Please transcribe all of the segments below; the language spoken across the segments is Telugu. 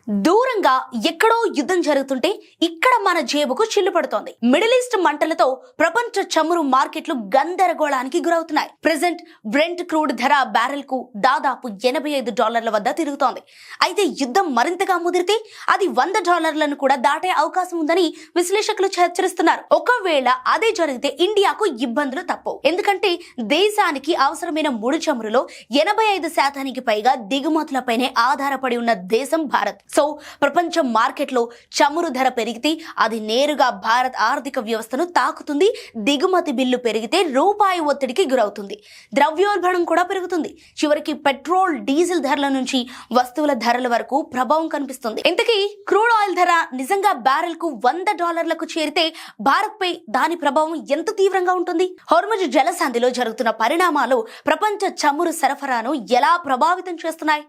దూరంగా ఎక్కడో యుద్ధం జరుగుతుంటే ఇక్కడ మన జేబుకు చిల్లు పడుతోంది. మిడిల్ ఈస్ట్ మంటలతో ప్రపంచ చమురు మార్కెట్లు గందరగోళానికి గురవుతున్నాయి. ప్రెజెంట్ బ్రెంట్ క్రూడ్ ధర బ్యారెల్ కు దాదాపు $85 వద్ద తిరుగుతోంది. అయితే యుద్ధం మరింతగా ముదిరితే అది $100 కూడా దాటే అవకాశం ఉందని విశ్లేషకులు హెచ్చరిస్తున్నారు. ఒకవేళ అదే జరిగితే ఇండియాకు ఇబ్బందులు తప్పవు. ఎందుకంటే దేశానికి అవసరమైన ముడి చమురులో 85% పైగా దిగుమతులపైనే ఆధారపడి ఉన్న దేశం భారత్. సో ప్రపంచ మార్కెట్లో చమురు ధర పెరిగితే అది నేరుగా భారత్ ఆర్థిక వ్యవస్థను తాకుతుంది. దిగుమతి బిల్లు పెరిగితే రూపాయి ఒత్తిడికి గురవుతుంది. ద్రవ్యోల్బణం కూడా పెరుగుతుంది. చివరికి పెట్రోల్, డీజిల్ ధరల నుంచి వస్తువుల ధరల వరకు ప్రభావం కనిపిస్తుంది. ఇంతకీ క్రూడ్ ఆయిల్ ధర నిజంగా బ్యారెల్ కు $100 చేరితే భారత్ పై దాని ప్రభావం ఎంత తీవ్రంగా ఉంటుంది? హోర్ముజ్ జలసంధిలో జరుగుతున్న పరిణామాలు ప్రపంచ చమురు సరఫరాను ఎలా ప్రభావితం చేస్తున్నాయి?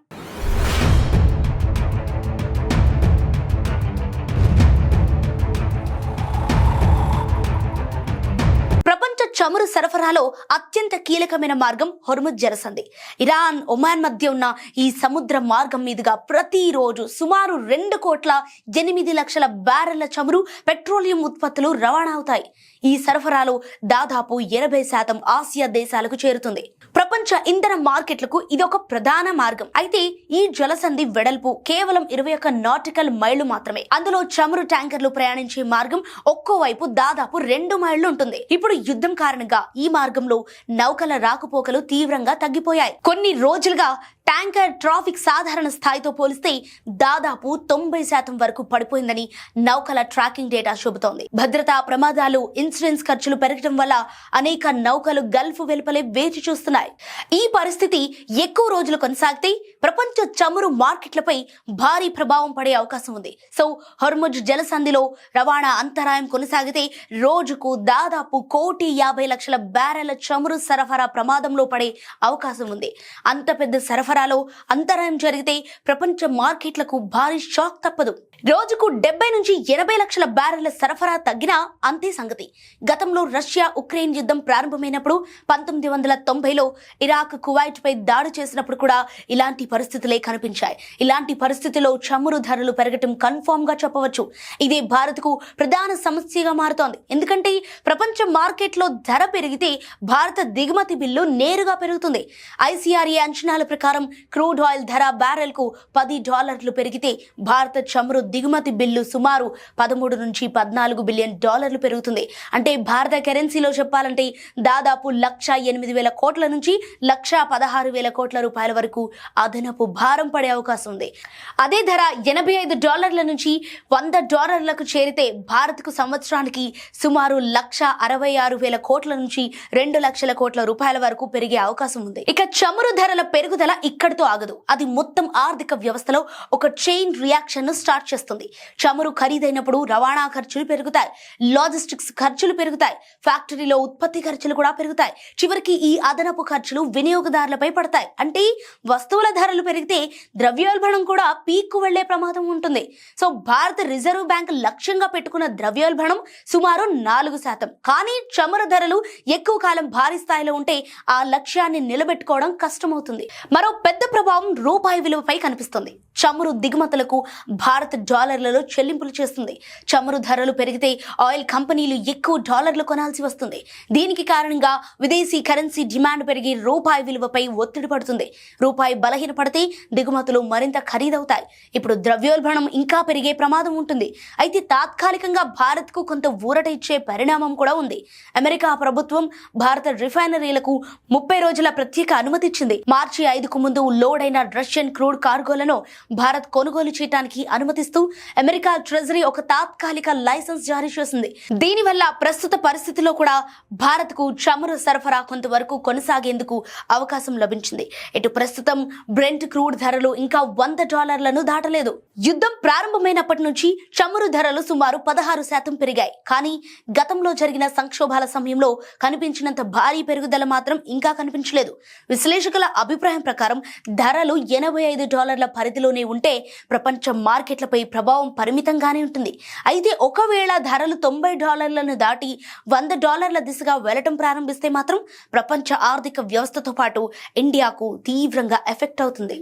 ప్రపంచ చమురు సరఫరాలో అత్యంత కీలకమైన మార్గం హోర్ముజ్ జలసంధి. ఇరాన్, ఒమాన్ మధ్య ఉన్న ఈ సముద్ర మార్గం మీదుగా ప్రతిరోజు సుమారు 2,08,00,000 బ్యారెళ్ల చమురు, పెట్రోలియం ఉత్పత్తులు రవాణా అవుతాయి. ఈ సరఫరాలో దాదాపు 80% ఆసియా దేశాలకు చేరుతుంది. ప్రపంచ ఇంధన మార్కెట్లకు ఇది ఒక ప్రధాన మార్గం. అయితే ఈ జలసంధి వెడల్పు కేవలం 21 నాటికల్ మైళ్లు మాత్రమే. అందులో చమురు ట్యాంకర్లు ప్రయాణించే మార్గం ఒక్కో వైపు దాదాపు 2 మైళ్లు ఉంటుంది. ఇప్పుడు యుద్ధం కారణంగా ఈ మార్గంలో నౌకల రాకపోకలు తీవ్రంగా తగ్గిపోయాయి. కొన్ని రోజులుగా ట్యాంకర్ ట్రాఫిక్ సాధారణ స్థాయితో పోలిస్తే దాదాపు 90% వరకు పడిపోయిందని నౌకల ట్రాకింగ్ డేటా చూపుతోంది. భద్రతా ప్రమాదాలు, ఇన్సూరెన్స్ ఖర్చులు పెరగడం వల్ల అనేక నౌకలు గల్ఫ్ వెలుపలే వేచి చూస్తున్నాయి. ఈ పరిస్థితి ఎక్కువ రోజులు కొనసాగితే ప్రపంచ చమురు మార్కెట్లపై భారీ ప్రభావం పడే అవకాశం ఉంది. సో హోర్ముజ్ జలసంధిలో రవాణా అంతరాయం కొనసాగితే రోజుకు దాదాపు 1,50,00,000 బ్యారెళ్ల చమురు సరఫరా ప్రమాదంలో పడే అవకాశం ఉంది. అంత పెద్ద సరఫరాలో అంతరాయం జరిగితే ప్రపంచ మార్కెట్లకు భారీ షాక్ తప్పదు. రోజుకు 70 నుంచి 80 లక్షల బ్యారెళ్ల సరఫరా తగ్గినా అంతే సంగతి. గతంలో రష్యా ఉక్రెయిన్ యుద్ధం ప్రారంభమైనప్పుడు 1990లో ఇరాక్, కువైట్ పై దాడి చేసినప్పుడు కూడా ఇలాంటి పరిస్థితులే కనిపించాయి. ఇలాంటి పరిస్థితుల్లో చమురు ధరలు పెరగటం కన్ఫర్మ్ గా చెప్పవచ్చు. ఇదే భారత్ కు ప్రధాన సమస్యగా మారుతోంది. ఎందుకంటే ప్రపంచ మార్కెట్లో ధర పెరిగితే భారత దిగుమతి బిల్లు నేరుగా పెరుగుతుంది. ICRA అంచనాల ప్రకారం క్రూడ్ ఆయిల్ ధర బ్యారెల్ కు $10 పెరిగితే భారత చమురు దిగుమతి బిల్లు సుమారు 13 నుంచి 14 బిలియన్ డాలర్లు పెరుగుతుంది. అంటే భారత కరెన్సీలో చెప్పాలంటే దాదాపు 1,08,000 కోట్ల నుంచి 1,16,000 కోట్ల రూపాయల వరకు అదనపు భారం పడే అవకాశం ఉంది. అదే ధర $85 నుంచి $100 చేరితే భారత్ కు సంవత్సరానికి సుమారు 1,66,000 కోట్ల నుంచి 2 లక్షల కోట్ల రూపాయల వరకు పెరిగే అవకాశం ఉంది. ఇక చమురు ధరల పెరుగుదల ఇక్కడితో ఆగదు. అది మొత్తం ఆర్థిక వ్యవస్థలో ఒక చైన్ రియాక్షన్ ను స్టార్ట్ చేస్తుంది. చమురు ఖరీదైనప్పుడు రవాణా ఖర్చులు పెరుగుతాయి, లాజిస్టిక్స్ ఖర్చులు పెరుగుతాయి, ఫ్యాక్టరీలో ఉత్పత్తి ఖర్చులు కూడా పెరుగుతాయి. చివరికి ఈ అదనపు ఖర్చులు వినియోగదారులపై పడతాయి. అంటే వస్తువుల ధరలు పెరిగితే ద్రవ్యోల్బణం కూడా పీక్కు వెళ్లే ప్రమాదం ఉంటుంది. సో భారత రిజర్వ్ బ్యాంక్ లక్ష్యంగా పెట్టుకున్న ద్రవ్యోల్బణం సుమారు 4%. కానీ చమురు ధరలు ఎక్కువ కాలం భారీ స్థాయిలో ఉంటే ఆ లక్ష్యాన్ని నిలబెట్టుకోవడం కష్టమవుతుంది. మరో పెద్ద ప్రభావం రూపాయి విలువపై కనిపిస్తుంది. చమురు దిగుమతులకు భారత్ డాలర్లలో చెల్లింపులు చేస్తుంది. చమురు ధరలు పెరిగితే ఆయిల్ కంపెనీలు ఎక్కువ డాలర్లు కొనాల్సి వస్తుంది. దీనికి కారణంగా విదేశీ కరెన్సీ డిమాండ్ పెరిగి రూపాయి విలువపై ఒత్తిడి పడుతుంది. రూపాయి బలహీనపడితే దిగుమతులు మరింత ఖరీదవుతాయి. ఇప్పుడు ద్రవ్యోల్బణం ఇంకా పెరిగే ప్రమాదం ఉంటుంది. అయితే తాత్కాలికంగా భారత్ కు కొంత ఊరట ఇచ్చే పరిణామం కూడా ఉంది. అమెరికా ప్రభుత్వం భారత రిఫైనరీలకు 30 రోజుల ప్రత్యేక అనుమతి ఇచ్చింది. మార్చి 5కు ముందు లోడ్ అయిన రష్యన్ క్రూడ్ కార్గోలను భారత్ కొనుగోలు చేయడానికి అనుమతిస్తూ అమెరికా ట్రెజరీ ఒక తాత్కాలిక లైసెన్స్ జారీ చేసింది. దీనివల్ల ప్రస్తుత పరిస్థితిలో కూడా భారత్ కు చమురు సరఫరా కొంతవరకు కొనసాగేందుకు అవకాశం లభించింది. ఇటు ప్రస్తుతం బ్రెంట్ క్రూడ్ ధరలు ఇంకా $100 దాటలేదు. యుద్ధం ప్రారంభమైనప్పటి నుంచి చమురు ధరలు సుమారు 16% పెరిగాయి. కానీ గతంలో జరిగిన సంక్షోభాల సమయంలో కనిపించినంత భారీ పెరుగుదల మాత్రం ఇంకా కనిపించలేదు. విశ్లేషకుల అభిప్రాయం ప్రకారం ధరలు $85 పరిధిలోనే ఉంటే ప్రపంచ మార్కెట్లపై ప్రభావం పరిమితంగానే ఉంటుంది. అయితే ఒకవేళ ధరలు $90 దాటి $100 దిశగా వెళ్లటం ప్రారంభిస్తే మాత్రం ప్రపంచ ఆర్థిక వ్యవస్థతో పాటు ఇండియాకు తీవ్రంగా ఎఫెక్ట్ అవుతుంది.